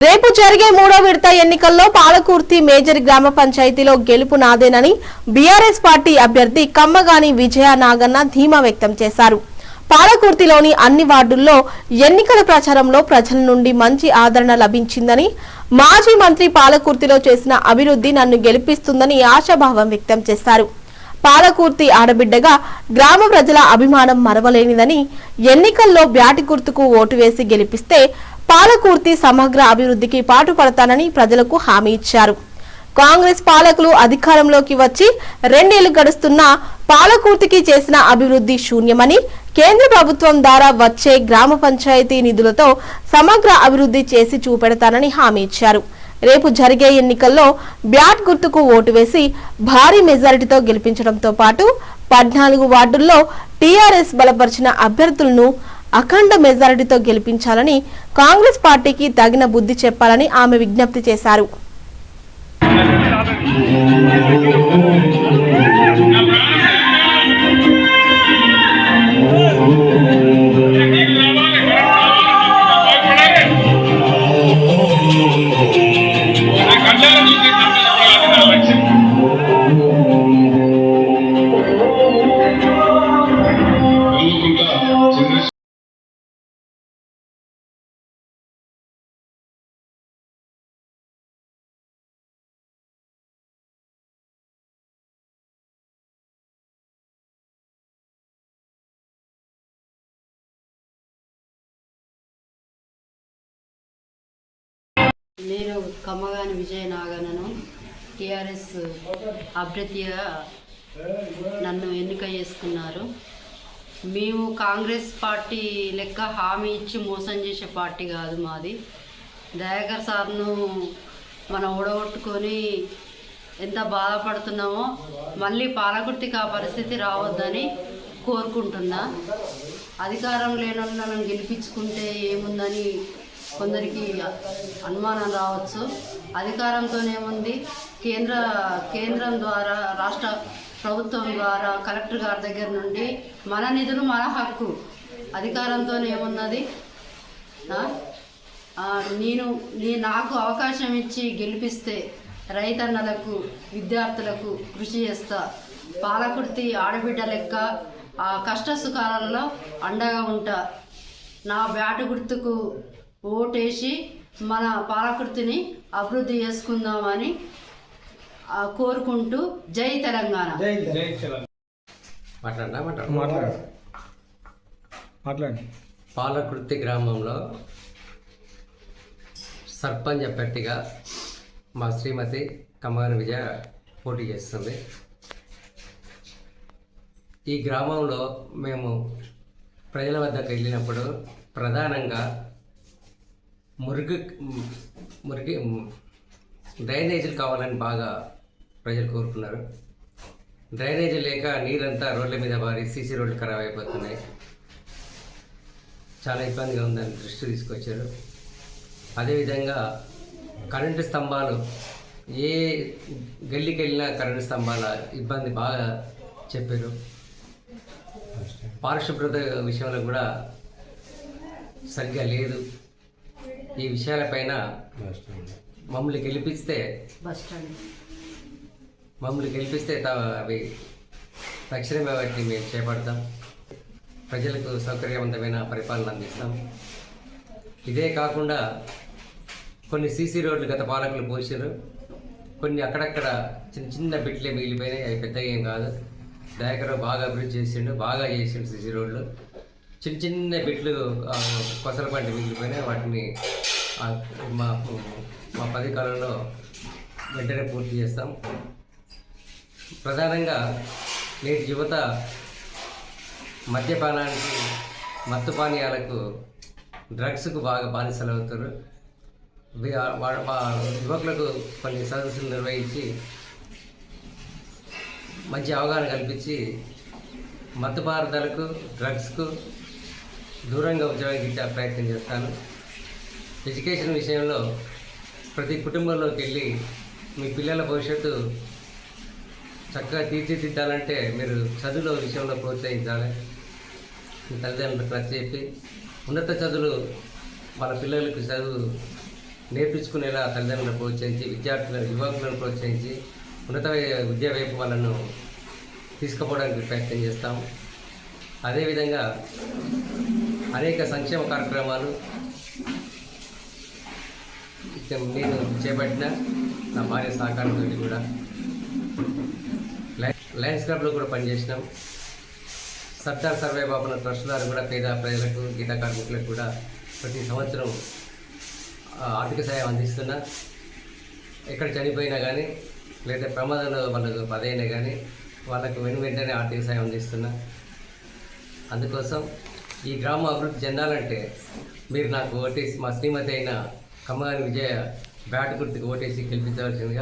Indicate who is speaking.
Speaker 1: రేపు జరిగే మూడో విడత ఎన్నికల్లో పాలకుర్తి మేజర్ గ్రామ పంచాయతీలో గెలుపు నాదేనని బీఆర్ఎస్ పార్టీ అభ్యర్థి కమ్మగాని విజయ నాగన్న ధీమా వ్యక్తం చేశారు. పాలకుర్తిలోని అన్ని వార్డుల్లో ఎన్నికల ప్రచారంలో ప్రజల నుండి మంచి ఆదరణ లభించిందని, మాజీ మంత్రి పాలకుర్తిలో చేసిన అభివృద్ధి నన్ను గెలిపిస్తుందని ఆశాభావం వ్యక్తం చేశారు. పాలకుర్తి ఆడబిడ్డగా గ్రామ ప్రజల అభిమానం మరవలేనిదని, ఎన్నికల్లో బ్యాటి గుర్తుకు ఓటు వేసి గెలిపిస్తే పాలకుర్తి సమగ్ర అభివృద్ధికి పాటుపడతానని ప్రజలకు హామీ ఇచ్చారు. కాంగ్రెస్ పాలకులు అధికారంలోకి వచ్చి 2 ఏళ్లు గడుస్తున్నా పాలకుర్తికి చేసిన అభివృద్ధి శూన్యమని, కేంద్ర ప్రభుత్వం ద్వారా వచ్చే గ్రామ పంచాయతీ నిధులతో సమగ్ర అభివృద్ధి చేసి చూపెడతానని హామీ ఇచ్చారు. రేపు జరిగే ఎన్నికల్లో బ్యాట్ గుర్తుకు ఓటు వేసి భారీ మెజారిటీతో గెలిపించడంతో పాటు 14 వార్డుల్లో టీఆర్ఎస్ బలపరిచిన అభ్యర్థులను అఖండ మెజారిటీతో గెలిపించాలని, కాంగ్రెస్ పార్టీకి తగిన బుద్ధి చెప్పాలని ఆమె విజ్ఞప్తి చేశారు.
Speaker 2: నేను కమ్మగాని విజయ నాగన్నను టీఆర్ఎస్ అభ్యర్థిగా నన్ను ఎన్నిక చేసుకున్నారు. మేము కాంగ్రెస్ పార్టీ లెక్క హామీ ఇచ్చి మోసం చేసే పార్టీ కాదు మాది. దయాకర్ సార్ను మనం ఓడగొట్టుకొని ఎంత బాధపడుతున్నామో మళ్ళీ పాలకుర్తికి ఆ పరిస్థితి రావద్దని కోరుకుంటున్నా. అధికారం లేనోళ్ళను గెలిపించుకుంటే ఏముందని కొందరికి అనుమానం రావచ్చు. అధికారంతోనేముంది, కేంద్రం ద్వారా, రాష్ట్ర ప్రభుత్వం ద్వారా, కలెక్టర్ గారి దగ్గర నుండి మన నిధులు మన హక్కు. అధికారంతోనేమున్నది. నాకు అవకాశం ఇచ్చి గెలిపిస్తే రైతన్నలకు, విద్యార్థులకు కృషి చేస్తా. పాలకుర్తి ఆడబిడ్డ లెక్క ఆ కష్ట సుఖాలలో అండగా ఉంటా. నా బ్యాటు గుర్తుకు ఓటేసి మన పాలకుర్తిని అభివృద్ధి చేసుకుందామని కోరుకుంటూ జై తెలంగాణ.
Speaker 3: పాలకుర్తి గ్రామంలో సర్పంచ్ అభ్యర్థిగా మా శ్రీమతి కమ్మగాని విజయ పోటీ చేస్తుంది. ఈ గ్రామంలో మేము ప్రజల వద్దకు వెళ్ళినప్పుడు ప్రధానంగా మురికి డ్రైనేజీలు కావాలని బాగా ప్రజలు కోరుకున్నారు. డ్రైనేజీ లేక నీరంతా రోడ్ల మీద పారి సీసీ రోడ్లు ఖరాబ్ అయిపోతున్నాయి. చాలా ఇబ్బందిగా ఉందని దృష్టి తీసుకొచ్చారు. అదేవిధంగా కరెంటు స్తంభాలు, ఏ గల్లీకి వెళ్ళినా కరెంటు స్తంభాల ఇబ్బంది బాగా చెప్పారు. పారిశుభ్రత విషయంలో కూడా సరిగ్గా లేదు. ఈ విషయాలపైన మమ్మల్ని గెలిపిస్తే అవి తక్షణమే వాటిని మేము చేపడతాం. ప్రజలకు సౌకర్యవంతమైన పరిపాలన అందిస్తాం. ఇదే కాకుండా కొన్ని సీసీ రోడ్లు గత పాలకులు పోసారు. కొన్ని అక్కడక్కడ చిన్న బిట్లే మిగిలిపోయినాయి. అవి పెద్దగా ఏం కాదు. దయాకర్ బాగా అభివృద్ధి చేసిండు, బాగా చేసిండు. సీసీ రోడ్లు చిన్న బిట్లు కొసల పంట మిగిలిపోయినాయి. వాటిని మా 10 కాలంలో వెంటనే పూర్తి చేస్తాం. ప్రధానంగా నేటి యువత మద్యపానానికి, మత్తు పానీయాలకు, డ్రగ్స్కు బాగా బానిసలు అవుతారు. యువకులకు కొన్ని సదస్సులు నిర్వహించి మంచి అవగాహన కల్పించి మత్తు పదార్థాలకు, డ్రగ్స్కు దూరంగా ఉంచడానికి ప్రయత్నం చేస్తాను. ఎడ్యుకేషన్ విషయంలో ప్రతి కుటుంబంలోకి వెళ్ళి మీ పిల్లల భవిష్యత్తు చక్కగా తీర్చిదిద్దాలంటే మీరు చదువుల విషయంలో ప్రోత్సహించాలి. మీ తల్లిదండ్రులకు నచ్చ చెప్పి ఉన్నత చదువులు మన పిల్లలకు చదువు నేర్పించుకునేలా తల్లిదండ్రులను ప్రోత్సహించి యువకులను ప్రోత్సహించి ఉన్నత విద్య వైపు వాళ్ళను తీసుకుపోవడానికి ప్రయత్నం చేస్తాం. అదేవిధంగా అనేక సంక్షేమ కార్యక్రమాలు నేను చేపట్టిన నా భార్య సహకారంతో కూడా లయన్స్ క్లబ్లో కూడా పనిచేసినాం. సర్దార్ సర్వే బాపన ట్రస్ట్ ద్వారా కూడా పేద ప్రజలకు గీత కార్మికులకు కూడా ప్రతి సంవత్సరం ఆర్థిక సాయం అందిస్తున్నా. ఎక్కడ చనిపోయినా కానీ లేదా ప్రమాదంలో వాళ్ళకు పదైనా కానీ వాళ్ళకు వెంటనే ఆర్థిక సాయం అందిస్తున్నా. అందుకోసం ఈ గ్రామం అభివృద్ధి చెందాలంటే మీరు నాకు ఓటేసి మా శ్రీమతి అయిన కమ్మగాని విజయ బ్యాట్ గుర్తుకు ఓటేసి గెలిపించవలసిందిగా